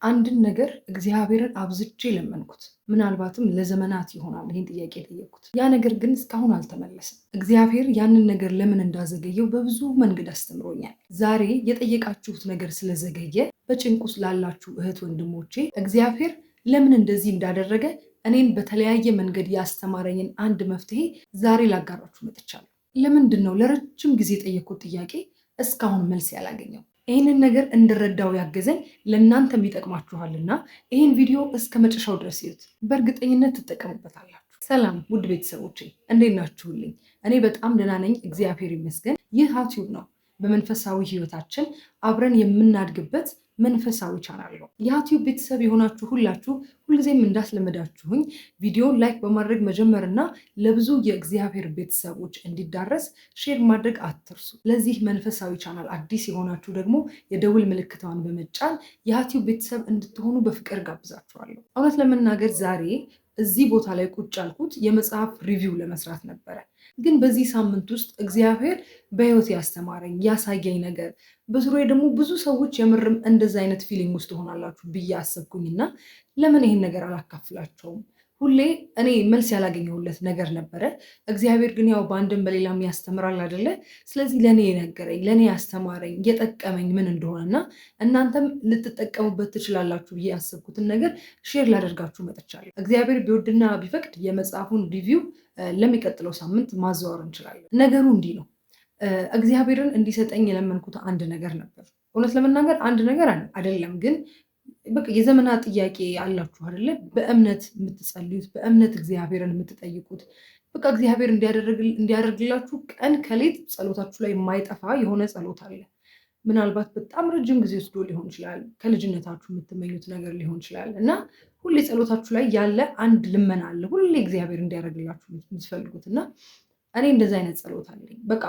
አንድን ነገር እግዚአብሔርን አብዝቼ ለመንኩት። ምናልባትም ለዘመናት ይሆናል ይህን ጥያቄ የጠየኩት። ያ ነገር ግን እስካሁን አልተመለሰም። እግዚአብሔር ያንን ነገር ለምን እንዳዘገየው በብዙ መንገድ አስተምሮኛል። ዛሬ የጠየቃችሁት ነገር ስለዘገየ በጭንቅ ውስጥ ላላችሁ እህት ወንድሞቼ እግዚአብሔር ለምን እንደዚህ እንዳደረገ እኔን በተለያየ መንገድ ያስተማረኝን አንድ መፍትሄ ዛሬ ላጋራችሁ መጥቻለሁ። ለምንድን ነው ለረጅም ጊዜ የጠየኩት ጥያቄ እስካሁን መልስ ያላገኘው? ይህንን ነገር እንድረዳው ያገዘኝ ለእናንተም ይጠቅማችኋልና ይህን ቪዲዮ እስከ መጨረሻው ድረስ ይዩት። በእርግጠኝነት ትጠቀሙበታላችሁ። ሰላም ውድ ቤተሰቦቼ እንዴት ናችሁልኝ? እኔ በጣም ደህና ነኝ፣ እግዚአብሔር ይመስገን። ይህ ዩቲዩብ ነው። በመንፈሳዊ ህይወታችን አብረን የምናድግበት መንፈሳዊ ቻናል ነው። የዩቲዩብ ቤተሰብ የሆናችሁ ሁላችሁ ሁልጊዜም እንዳስለመዳችሁኝ ቪዲዮ ላይክ በማድረግ መጀመርና ለብዙ የእግዚአብሔር ቤተሰቦች እንዲዳረስ ሼር ማድረግ አትርሱ። ለዚህ መንፈሳዊ ቻናል አዲስ የሆናችሁ ደግሞ የደውል ምልክቷን በመጫን የዩቲዩብ ቤተሰብ እንድትሆኑ በፍቅር ጋብዛችኋለሁ። እውነት ለመናገር ዛሬ እዚህ ቦታ ላይ ቁጭ ያልኩት የመጽሐፍ ሪቪው ለመስራት ነበረ። ግን በዚህ ሳምንት ውስጥ እግዚአብሔር በህይወት ያስተማረኝ ያሳየኝ ነገር በዙሪያዬ ደግሞ ብዙ ሰዎች የምርም እንደዛ አይነት ፊሊንግ ውስጥ ትሆናላችሁ ብዬ አሰብኩኝና ለምን ይሄን ነገር አላካፍላቸውም? ሁሌ እኔ መልስ ያላገኘሁለት ነገር ነበረ። እግዚአብሔር ግን ያው በአንድም በሌላም ያስተምራል አይደለ? ስለዚህ ለእኔ የነገረኝ ለእኔ ያስተማረኝ የጠቀመኝ ምን እንደሆነና እናንተም ልትጠቀሙበት ትችላላችሁ ብዬ ያሰብኩትን ነገር ሼር ላደርጋችሁ መጥቻለሁ። እግዚአብሔር ቢወድና ቢፈቅድ የመጽሐፉን ሪቪው ለሚቀጥለው ሳምንት ማዘዋወር እንችላለን። ነገሩ እንዲህ ነው። እግዚአብሔርን እንዲሰጠኝ የለመንኩት አንድ ነገር ነበር። እውነት ለመናገር አንድ ነገር አይደለም ግን በቃ የዘመናት ጥያቄ አላችሁ አይደለ? በእምነት የምትጸልዩት በእምነት እግዚአብሔርን የምትጠይቁት በቃ እግዚአብሔር እንዲያደርግላችሁ ቀን ከሌት ጸሎታችሁ ላይ የማይጠፋ የሆነ ጸሎት አለ። ምናልባት በጣም ረጅም ጊዜ ወስዶ ሊሆን ይችላል። ከልጅነታችሁ የምትመኙት ነገር ሊሆን ይችላል እና ሁሌ ጸሎታችሁ ላይ ያለ አንድ ልመና አለ። ሁሌ እግዚአብሔር እንዲያደርግላችሁ የምትፈልጉት እና እኔ እንደዚህ አይነት ጸሎት አለኝ። በቃ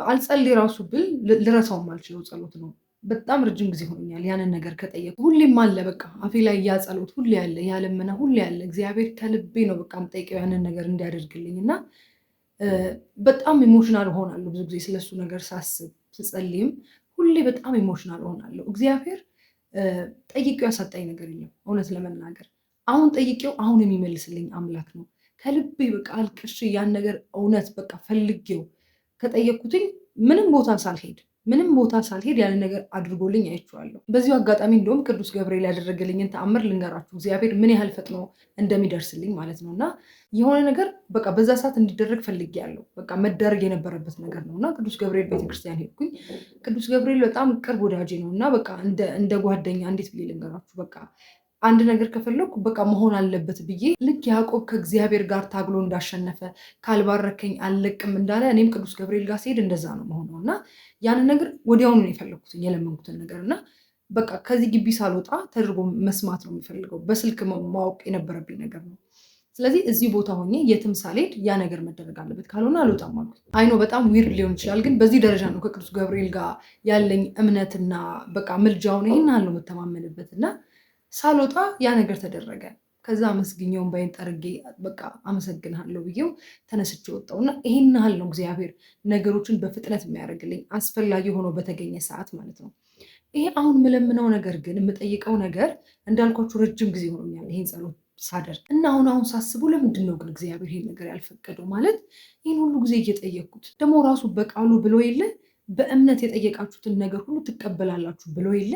አልጸልይ ራሱ ብል ልረሳው የማልችለው ጸሎት ነው። በጣም ረጅም ጊዜ ሆኖኛል ያንን ነገር ከጠየቁ። ሁሌም አለ በቃ አፌ ላይ ያ ጸሎት ሁሌ ያለ፣ ያ ልመና ሁሌ ያለ። እግዚአብሔር ከልቤ ነው በቃ የምጠይቀው ያንን ነገር እንዲያደርግልኝ እና በጣም ኢሞሽናል ሆናለሁ ብዙ ጊዜ ስለሱ ነገር ሳስብ ስጸልይም ሁሌ በጣም ኢሞሽናል ሆናለሁ። እግዚአብሔር ጠይቄው ያሳጣኝ ነገር የለም እውነት ለመናገር። አሁን ጠይቄው አሁን የሚመልስልኝ አምላክ ነው። ከልቤ በቃ አልቅሼ ያን ነገር እውነት በቃ ፈልጌው ከጠየቅኩትኝ ምንም ቦታ ሳልሄድ ያንን ነገር አድርጎልኝ አይቼዋለሁ። በዚሁ አጋጣሚ እንደውም ቅዱስ ገብርኤል ያደረገልኝን ተአምር ልንገራችሁ። እግዚአብሔር ምን ያህል ፈጥኖ እንደሚደርስልኝ ማለት ነው። እና የሆነ ነገር በቃ በዛ ሰዓት እንዲደረግ ፈልጌያለሁ። በቃ መደረግ የነበረበት ነገር ነው እና ቅዱስ ገብርኤል ቤተክርስቲያን ሄድኩኝ። ቅዱስ ገብርኤል በጣም ቅርብ ወዳጄ ነው እና በቃ እንደ ጓደኛ እንዴት ብዬ ልንገራችሁ፣ በቃ አንድ ነገር ከፈለኩ በቃ መሆን አለበት ብዬ ልክ ያዕቆብ ከእግዚአብሔር ጋር ታግሎ እንዳሸነፈ ካልባረከኝ አልለቅም እንዳለ እኔም ቅዱስ ገብርኤል ጋር ሲሄድ እንደዛ ነው መሆነው እና ያንን ነገር ወዲያውኑ ነው የፈለኩትን የለመንኩትን ነገር እና በቃ ከዚህ ግቢ ሳልወጣ ተደርጎ መስማት ነው የሚፈልገው። በስልክ ማወቅ የነበረብኝ ነገር ነው። ስለዚህ እዚህ ቦታ ሆኜ የትም ሳልሄድ ያ ነገር መደረግ አለበት፣ ካልሆነ አልወጣም አልኩት። አይኖ በጣም ዊርድ ሊሆን ይችላል፣ ግን በዚህ ደረጃ ነው ከቅዱስ ገብርኤል ጋር ያለኝ እምነትና በቃ ምልጃውን ይህን ያህል ነው የምተማመንበት እና ሳልወጣ ያ ነገር ተደረገ። ከዛ አመስግኘውን ባይን ጠርጌ በቃ አመሰግንሃለሁ ብዬው ተነስቼ ወጣው እና ይሄን ያህል ነው እግዚአብሔር ነገሮችን በፍጥነት የሚያደርግልኝ አስፈላጊ ሆኖ በተገኘ ሰዓት ማለት ነው። ይሄ አሁን የምለምነው ነገር ግን የምጠይቀው ነገር እንዳልኳችሁ ረጅም ጊዜ ሆኖኛል ይሄን ጸሎት ሳደርግ እና አሁን ሳስቡ ለምንድን ነው ግን እግዚአብሔር ይሄን ነገር ያልፈቀደው? ማለት ይህን ሁሉ ጊዜ እየጠየቅኩት ደግሞ ራሱ በቃሉ ብሎ የለ በእምነት የጠየቃችሁትን ነገር ሁሉ ትቀበላላችሁ ብሎ የለ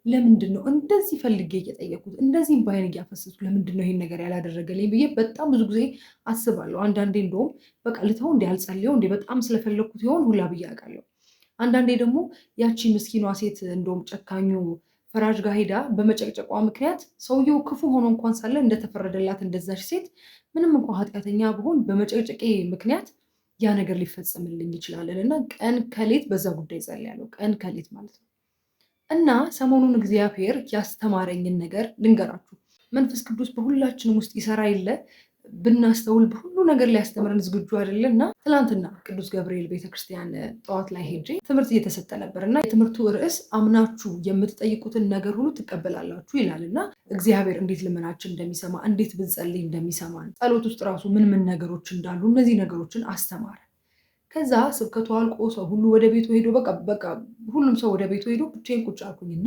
ለምንድን ነው እንደዚህ ፈልጌ እየጠየኩት እንደዚህ ባይን እያፈሰስኩ ለምንድን ነው ይሄን ነገር ያላደረገልኝ ብዬ በጣም ብዙ ጊዜ አስባለሁ። አንዳንዴ እንደውም በቃ ልተው እንዲ ያልጸልየው እንዲ በጣም ስለፈለግኩት ይሆን ሁላ ብዬ አውቃለሁ። አንዳንዴ ደግሞ ያቺ ምስኪኗ ሴት እንደውም ጨካኙ ፈራጅ ጋር ሄዳ በመጨቅጨቋ ምክንያት ሰውየው ክፉ ሆኖ እንኳን ሳለ እንደተፈረደላት እንደዛች ሴት ምንም እንኳን ኃጢአተኛ ብሆን በመጨቅጨቄ ምክንያት ያ ነገር ሊፈጸምልኝ ይችላለን እና ቀን ከሌት በዛ ጉዳይ ጸልያለሁ። ቀን ከሌት ማለት ነው። እና ሰሞኑን እግዚአብሔር ያስተማረኝን ነገር ልንገራችሁ። መንፈስ ቅዱስ በሁላችንም ውስጥ ይሰራ የለ ብናስተውል በሁሉ ነገር ሊያስተምረን ዝግጁ አይደለ? እና ትናንትና ቅዱስ ገብርኤል ቤተክርስቲያን ጠዋት ላይ ሄጄ ትምህርት እየተሰጠ ነበር እና የትምህርቱ ርዕስ አምናችሁ የምትጠይቁትን ነገር ሁሉ ትቀበላላችሁ ይላል እና እግዚአብሔር እንዴት ልመናችን እንደሚሰማ እንዴት ብንጸልይ እንደሚሰማን ጸሎት ውስጥ ራሱ ምን ነገሮች እንዳሉ እነዚህ ነገሮችን አስተማረ። ከዛ ስብከቱ አልቆ ሰው ሁሉ ወደ ቤቱ ሄዶ በቃ ሁሉም ሰው ወደ ቤቱ ሄዶ ብቻዬን ቁጭ አልኩኝና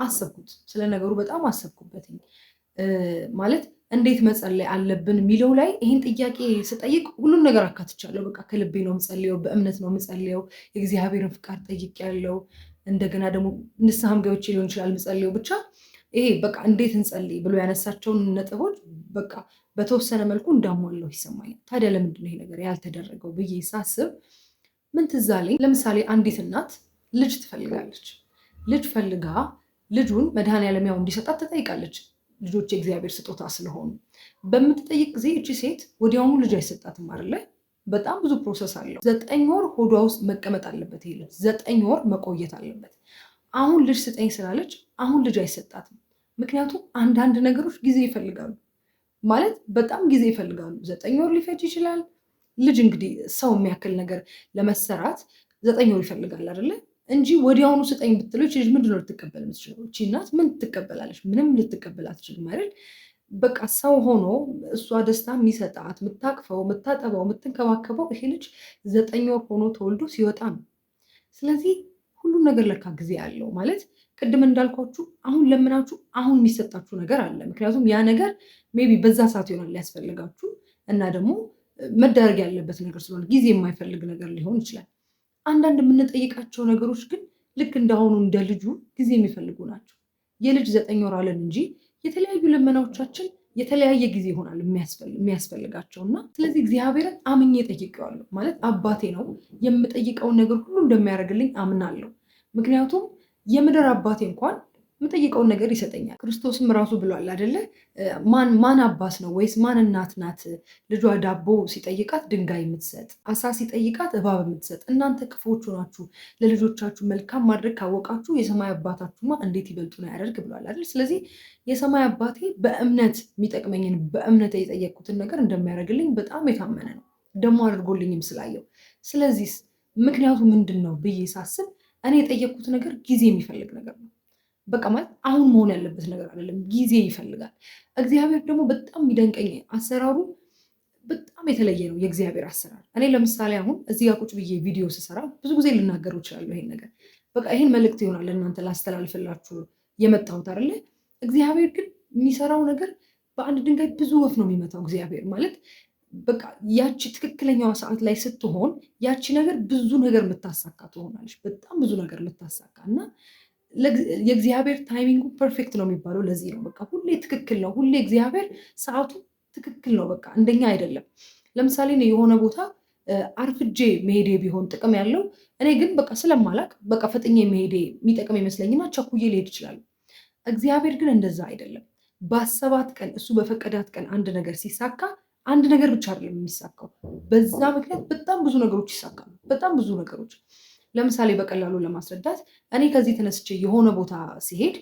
አሰብኩት፣ ስለ ነገሩ በጣም አሰብኩበትኝ። ማለት እንዴት መጸለይ አለብን የሚለው ላይ ይህን ጥያቄ ስጠይቅ ሁሉም ነገር አካትቻለሁ። በቃ ከልቤ ነው የምጸልየው፣ በእምነት ነው የምጸልየው፣ የእግዚአብሔርን ፍቃድ ጠይቄያለሁ። እንደገና ደግሞ ንስሐም ገብቼ ሊሆን ይችላል የምጸልየው። ብቻ ይሄ በቃ እንዴት እንጸልይ ብሎ ያነሳቸውን ነጥቦች በቃ በተወሰነ መልኩ እንዳሟላው ይሰማኛል። ታዲያ ለምንድን ነው ይሄ ነገር ያልተደረገው ብዬ ሳስብ ምን ትዝ አለኝ? ለምሳሌ አንዲት እናት ልጅ ትፈልጋለች። ልጅ ፈልጋ ልጁን መድኃኔዓለም ያው እንዲሰጣት ትጠይቃለች። ልጆች የእግዚአብሔር ስጦታ ስለሆኑ በምትጠይቅ ጊዜ እቺ ሴት ወዲያውኑ ልጅ አይሰጣትም አይደለ? በጣም ብዙ ፕሮሰስ አለው። 9 ወር ሆዷ ውስጥ መቀመጥ አለበት። ይሄ ልጅ 9 ወር መቆየት አለበት። አሁን ልጅ ስጠኝ ስላለች አሁን ልጅ አይሰጣትም። ምክንያቱም አንዳንድ ነገሮች ጊዜ ይፈልጋሉ። ማለት በጣም ጊዜ ይፈልጋሉ። 9 ወር ሊፈጅ ይችላል። ልጅ እንግዲህ ሰው የሚያክል ነገር ለመሰራት 9 ወር ይፈልጋል አይደለ? እንጂ ወዲያውኑ ስጠኝ ብትለው ይቺ ልጅ ምንድን ነው ልትቀበል የምትችለው? እቺ እናት ምን ትቀበላለች? ምንም ልትቀበል አትችልም አይደል? በቃ ሰው ሆኖ እሷ ደስታ የሚሰጣት የምታቅፈው፣ የምታጠባው፣ የምትንከባከበው ይሄ ልጅ 9 ወር ሆኖ ተወልዶ ሲወጣ ነው። ስለዚህ ሁሉም ነገር ለካ ጊዜ አለው። ማለት ቅድም እንዳልኳችሁ አሁን ለምናችሁ አሁን የሚሰጣችሁ ነገር አለ። ምክንያቱም ያ ነገር ሜይ ቢ በዛ ሰዓት ይሆናል ሊያስፈልጋችሁ እና ደግሞ መደረግ ያለበት ነገር ስለሆነ ጊዜ የማይፈልግ ነገር ሊሆን ይችላል። አንዳንድ የምንጠይቃቸው ነገሮች ግን ልክ እንዳሁኑ እንደ ልጁ ጊዜ የሚፈልጉ ናቸው። የልጅ 9 ወር አለን እንጂ የተለያዩ ልመናዎቻችን የተለያየ ጊዜ ይሆናል የሚያስፈልጋቸው እና ስለዚህ እግዚአብሔርን አምኜ ጠይቄዋለሁ። ማለት አባቴ ነው፣ የምጠይቀውን ነገር ሁሉ እንደሚያደርግልኝ አምናለሁ። ምክንያቱም የምድር አባቴ እንኳን የምጠይቀውን ነገር ይሰጠኛል። ክርስቶስም ራሱ ብሏል አይደለ? ማን አባት ነው ወይስ ማን እናት ናት ልጇ ዳቦ ሲጠይቃት ድንጋይ የምትሰጥ፣ አሳ ሲጠይቃት እባብ የምትሰጥ? እናንተ ክፉዎቹ ናችሁ ለልጆቻችሁ መልካም ማድረግ ካወቃችሁ የሰማይ አባታችሁማ እንዴት ይበልጡን ያደርግ ብሏል አይደል? ስለዚህ የሰማይ አባቴ በእምነት የሚጠቅመኝን በእምነት የጠየቅኩትን ነገር እንደሚያደርግልኝ በጣም የታመነ ነው፣ ደግሞ አድርጎልኝም ስላየው። ስለዚህ ምክንያቱ ምንድን ነው ብዬ ሳስብ እኔ የጠየቅኩት ነገር ጊዜ የሚፈልግ ነገር ነው። በቃ ማለት አሁን መሆን ያለበት ነገር አይደለም፣ ጊዜ ይፈልጋል። እግዚአብሔር ደግሞ በጣም የሚደንቀኝ አሰራሩ በጣም የተለየ ነው የእግዚአብሔር አሰራር። እኔ ለምሳሌ አሁን እዚህ ጋር ቁጭ ብዬ ቪዲዮ ስሰራ ብዙ ጊዜ ልናገረው እችላለሁ ይሄን ነገር። በቃ ይሄን መልእክት ይሆናል ለእናንተ ላስተላልፍላችሁ የመጣሁት አይደለ? እግዚአብሔር ግን የሚሰራው ነገር በአንድ ድንጋይ ብዙ ወፍ ነው የሚመታው። እግዚአብሔር ማለት በቃ ያቺ ትክክለኛዋ ሰዓት ላይ ስትሆን ያቺ ነገር ብዙ ነገር የምታሳካ ትሆናለች። በጣም ብዙ ነገር የምታሳካ እና የእግዚአብሔር ታይሚንጉ ፐርፌክት ነው የሚባለው ለዚህ ነው። በቃ ሁሌ ትክክል ነው። ሁሌ እግዚአብሔር ሰዓቱ ትክክል ነው። በቃ እንደኛ አይደለም። ለምሳሌ እኔ የሆነ ቦታ አርፍጄ መሄዴ ቢሆን ጥቅም ያለው እኔ ግን በቃ ስለማላቅ በቃ ፈጥኜ መሄዴ የሚጠቅም ይመስለኝና ቸኩዬ ልሄድ ይችላል። እግዚአብሔር ግን እንደዛ አይደለም። በ7 ቀን እሱ በፈቀዳት ቀን አንድ ነገር ሲሳካ አንድ ነገር ብቻ አይደለም የሚሳካው። በዛ ምክንያት በጣም ብዙ ነገሮች ይሳካሉ። በጣም ብዙ ነገሮች። ለምሳሌ በቀላሉ ለማስረዳት እኔ ከዚህ ተነስቼ የሆነ ቦታ ሲሄድ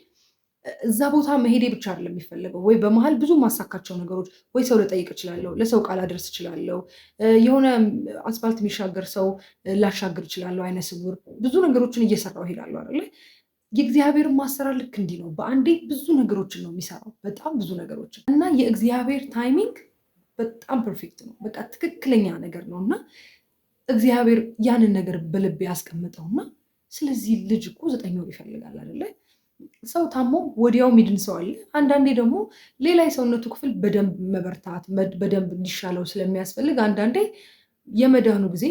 እዛ ቦታ መሄዴ ብቻ አይደለም የሚፈለገው። ወይ በመሀል ብዙ ማሳካቸው ነገሮች፣ ወይ ሰው ልጠይቅ እችላለሁ፣ ለሰው ቃል አደርስ እችላለሁ፣ የሆነ አስፋልት የሚሻገር ሰው ላሻግር እችላለሁ፣ አይነ ስውር ብዙ ነገሮችን እየሰራሁ እሄዳለሁ አይደለ? የእግዚአብሔር ማሰራር ልክ እንዲህ ነው። በአንዴ ብዙ ነገሮችን ነው የሚሰራው፣ በጣም ብዙ ነገሮችን እና የእግዚአብሔር ታይሚንግ በጣም ፐርፌክት ነው። በቃ ትክክለኛ ነገር ነው እና እግዚአብሔር ያንን ነገር በልብ ያስቀምጠውና ስለዚህ ልጅ እኮ 9 ወር ይፈልጋል አይደለ? ሰው ታሞ ወዲያው ሚድን ሰው አለ። አንዳንዴ ደግሞ ሌላ የሰውነቱ ክፍል በደንብ መበርታት በደንብ እንዲሻለው ስለሚያስፈልግ አንዳንዴ የመዳኑ ጊዜ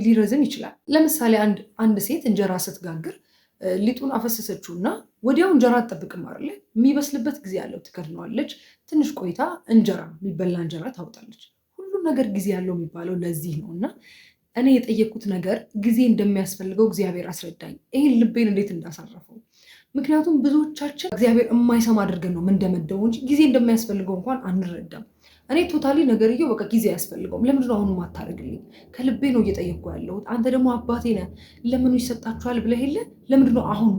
ሊረዝም ይችላል። ለምሳሌ አንድ ሴት እንጀራ ስትጋግር ሊጡን አፈሰሰችው እና ወዲያው እንጀራ አትጠብቅም አይደለ? የሚበስልበት ጊዜ ያለው ትከድነዋለች። ትንሽ ቆይታ እንጀራ የሚበላ እንጀራ ታወጣለች። ሁሉም ነገር ጊዜ ያለው የሚባለው ለዚህ ነው እና እኔ የጠየኩት ነገር ጊዜ እንደሚያስፈልገው እግዚአብሔር አስረዳኝ። ይሄን ልቤን እንዴት እንዳሳረፈው። ምክንያቱም ብዙዎቻችን እግዚአብሔር የማይሰማ አድርገን ነው ምንደመደበው እንጂ ጊዜ እንደሚያስፈልገው እንኳን አንረዳም። እኔ ቶታሊ ነገርየው በቃ ጊዜ አያስፈልገውም። ለምንድነው አሁን ማታደርግልኝ? ከልቤ ነው እየጠየቅኩ ያለሁት። አንተ ደግሞ አባቴ ነህ፣ ለምኑ ይሰጣችኋል ብለህ የለ ለምንድነው አሁን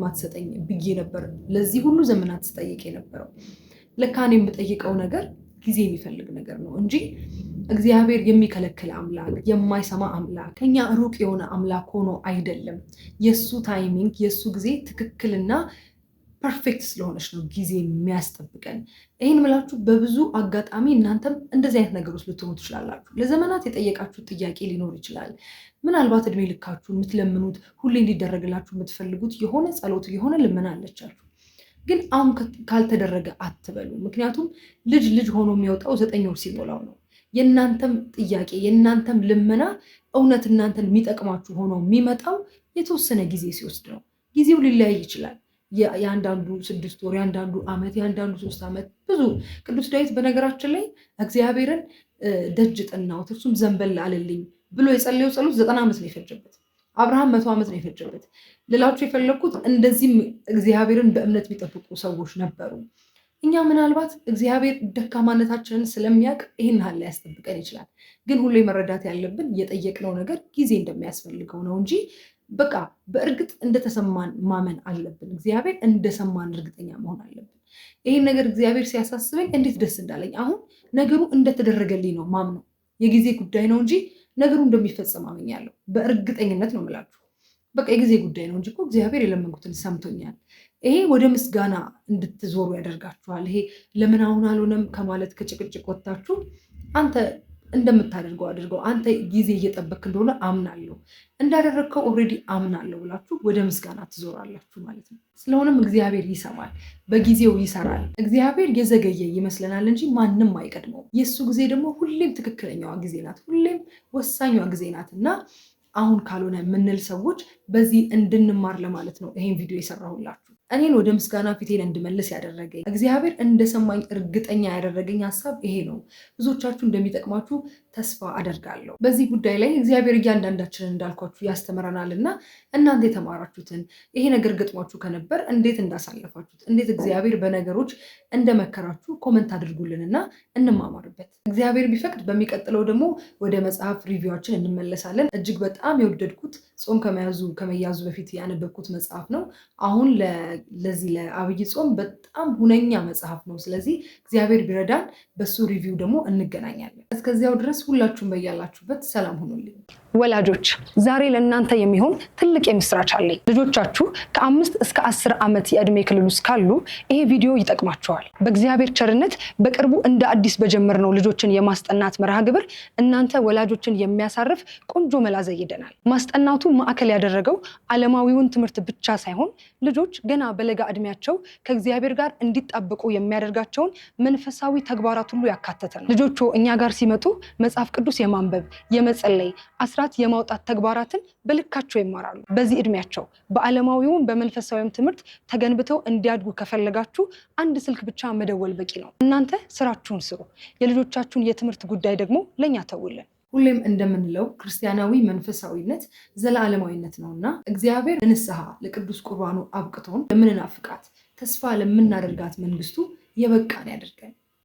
ማትሰጠኝ ብዬ ነበር ለዚህ ሁሉ ዘመናት ስጠይቅ የነበረው። ለካ እኔ የምጠይቀው ነገር ጊዜ የሚፈልግ ነገር ነው እንጂ እግዚአብሔር የሚከለክል አምላክ፣ የማይሰማ አምላክ፣ ከኛ ሩቅ የሆነ አምላክ ሆኖ አይደለም። የእሱ ታይሚንግ የእሱ ጊዜ ትክክልና ፐርፌክት ስለሆነች ነው ጊዜ የሚያስጠብቀን። ይህን ምላችሁ በብዙ አጋጣሚ እናንተም እንደዚህ አይነት ነገሮች ልትሆኑ ትችላላችሁ። ለዘመናት የጠየቃችሁት ጥያቄ ሊኖር ይችላል። ምናልባት እድሜ ልካችሁ የምትለምኑት ሁሌ እንዲደረግላችሁ የምትፈልጉት የሆነ ጸሎት የሆነ ልመና አለቻችሁ። ግን አሁን ካልተደረገ አትበሉ። ምክንያቱም ልጅ ሆኖ የሚወጣው 9 ወር ሲሞላው ነው። የእናንተም ጥያቄ የእናንተም ልመና እውነት እናንተን የሚጠቅማችሁ ሆኖ የሚመጣው የተወሰነ ጊዜ ሲወስድ ነው። ጊዜው ሊለያይ ይችላል። የአንዳንዱ 6 ወር፣ የአንዳንዱ ዓመት፣ የአንዳንዱ 3 ዓመት ብዙ። ቅዱስ ዳዊት በነገራችን ላይ እግዚአብሔርን ደጅ ጠናሁት እርሱም ዘንበል አለልኝ ብሎ የጸለየው ጸሎት 90 ዓመት ነው የፈጀበት። አብርሃም 100 ዓመት ነው የፈጀበት። ልላችሁ የፈለግኩት እንደዚህም እግዚአብሔርን በእምነት የሚጠብቁ ሰዎች ነበሩ። እኛ ምናልባት እግዚአብሔር ደካማነታችንን ስለሚያውቅ ይህን ያህል ሊያስጠብቀን ይችላል። ግን ሁሌ መረዳት ያለብን የጠየቅነው ነገር ጊዜ እንደሚያስፈልገው ነው እንጂ በቃ በእርግጥ እንደተሰማን ማመን አለብን። እግዚአብሔር እንደሰማን እርግጠኛ መሆን አለብን። ይህን ነገር እግዚአብሔር ሲያሳስበኝ እንዴት ደስ እንዳለኝ አሁን ነገሩ እንደተደረገልኝ ነው ማምነው። የጊዜ ጉዳይ ነው እንጂ ነገሩ እንደሚፈጸም አምኛለሁ። በእርግጠኝነት ነው የምላችሁ። በቃ የጊዜ ጉዳይ ነው እንጂ እኮ እግዚአብሔር የለመንኩትን ሰምቶኛል። ይሄ ወደ ምስጋና እንድትዞሩ ያደርጋችኋል። ይሄ ለምን አሁን አልሆነም ከማለት ከጭቅጭቅ ወጥታችሁ አንተ እንደምታደርገው አድርገው፣ አንተ ጊዜ እየጠበክ እንደሆነ አምናለሁ፣ እንዳደረግከው ኦልሬዲ አምናለሁ ብላችሁ ወደ ምስጋና ትዞራላችሁ ማለት ነው። ስለሆነም እግዚአብሔር ይሰማል፣ በጊዜው ይሰራል። እግዚአብሔር የዘገየ ይመስለናል እንጂ ማንም አይቀድመው። የእሱ ጊዜ ደግሞ ሁሌም ትክክለኛዋ ጊዜ ናት፣ ሁሌም ወሳኟ ጊዜ ናት እና አሁን ካልሆነ የምንል ሰዎች በዚህ እንድንማር ለማለት ነው ይሄን ቪዲዮ የሰራሁላችሁ። እኔን ወደ ምስጋና ፊቴን እንድመልስ ያደረገኝ እግዚአብሔር እንደሰማኝ እርግጠኛ ያደረገኝ ሀሳብ ይሄ ነው። ብዙዎቻችሁ እንደሚጠቅማችሁ ተስፋ አደርጋለሁ። በዚህ ጉዳይ ላይ እግዚአብሔር እያንዳንዳችንን እንዳልኳችሁ ያስተምረናል እና እናንተ የተማራችሁትን ይሄ ነገር ገጥሟችሁ ከነበር እንዴት እንዳሳለፋችሁት፣ እንዴት እግዚአብሔር በነገሮች እንደመከራችሁ ኮመንት አድርጉልንና እንማማርበት። እግዚአብሔር ቢፈቅድ በሚቀጥለው ደግሞ ወደ መጽሐፍ ሪቪዋችን እንመለሳለን። እጅግ በጣም የወደድኩት ጾም ከመያዙ በፊት ያነበብኩት መጽሐፍ ነው። አሁን ለዚህ ለአብይ ጾም በጣም ሁነኛ መጽሐፍ ነው። ስለዚህ እግዚአብሔር ቢረዳን በሱ ሪቪው ደግሞ እንገናኛለን። እስከዚያው ድረስ ሁላችሁም በያላችሁበት ሰላም ሁኑልኝ። ወላጆች ዛሬ ለእናንተ የሚሆን ትልቅ የምስራች አለኝ። ልጆቻችሁ ከ5 እስከ 10 ዓመት የዕድሜ ክልል ውስጥ ካሉ ይሄ ቪዲዮ ይጠቅማቸዋል። በእግዚአብሔር ቸርነት በቅርቡ እንደ አዲስ በጀመርነው ልጆችን የማስጠናት መርሃ ግብር እናንተ ወላጆችን የሚያሳርፍ ቆንጆ መላ ዘይደናል። ማስጠናቱ ማዕከል ያደረገው ዓለማዊውን ትምህርት ብቻ ሳይሆን ልጆች ገና በለጋ ዕድሜያቸው ከእግዚአብሔር ጋር እንዲጣበቁ የሚያደርጋቸውን መንፈሳዊ ተግባራት ሁሉ ያካተተ ነው። ልጆቹ እኛ ጋር ሲመጡ መጽሐፍ ቅዱስ የማንበብ፣ የመጸለይ፣ አስራት የማውጣት ተግባራትን በልካቸው ይማራሉ። በዚህ ዕድሜያቸው በዓለማዊውም በመንፈሳዊም ትምህርት ተገንብተው እንዲያድጉ ከፈለጋችሁ አንድ ስልክ ብቻ መደወል በቂ ነው። እናንተ ስራችሁን ስሩ። የልጆቻችሁን የትምህርት ጉዳይ ደግሞ ለኛ ተውልን። ሁሌም እንደምንለው ክርስቲያናዊ መንፈሳዊነት ዘላለማዊነት ነውና እግዚአብሔር ለንስሐ ለቅዱስ ቁርባኑ አብቅቶን ለምንናፍቃት ተስፋ ለምናደርጋት መንግስቱ የበቃን ያደርገን።